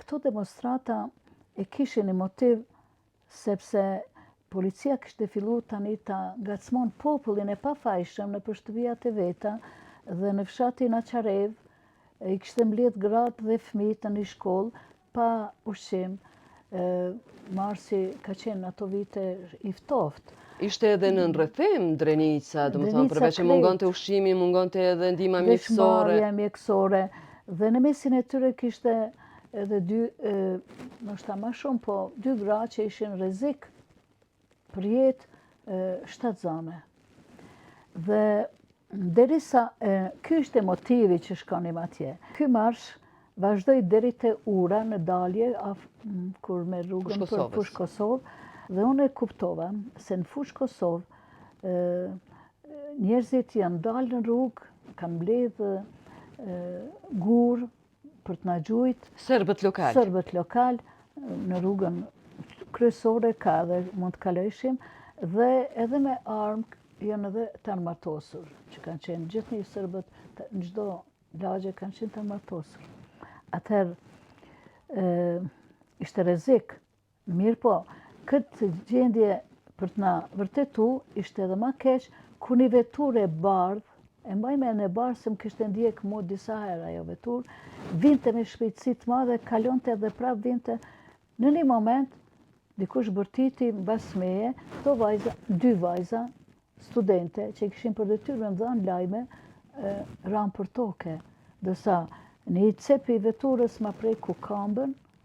këto demonstrata e kishin një motiv sepse policia kishte filluar tani ta ngacmon popullin e pafajshëm në shtëpiat e veta dhe në fshatin Aqarev i kishte mbledh gratë dhe fëmijët në një shkollë pa ushqim. Marsi ka qenë ato vite i ftoft. Ishte edhe në rrethim Drenica, domethënë përveç që mungonte ushqimi, mungonte edhe ndihma mjekësore. Veshmarrja mjekësore. Dhe në mesin e tyre kishte edhe dy, ndoshta më shumë, po dy gra që ishin rrezik për jetë shtatzane. Dhe derisa ky ishte motivi që shkonim atje. Ky marsh vazhdoi deri te Ura në dalje kur me rrugën për Fushë Kosovë dhe unë e kuptova se në Fushë Kosovë njerëzit janë dalë në rrugë, kanë mbledh gur për të na gjujt. Serbët lokal në rrugën kryesore ka dhe mund të kalojshim dhe edhe me armë janë edhe të armatosur, që kanë qenë gjithnjë serbët në çdo lagje kanë qenë të armatosur. Atëherë ishte rrezik, mirë po, këtë gjendje për të na vërtetu ishte edhe më keq kur një veturë e bardhë, e mbaj mend e bardhë se më kishte ndjek mu disa herë ajo veturë, vinte me shpejtësi të madhe, kalonte dhe prapë vinte. Në një moment, dikush bërtiti mbas meje, dy vajza, studente, që kishin për detyrë me më dhanë lajme, ranë për toke. Dërsa një cepi veturës ma preku këmbën,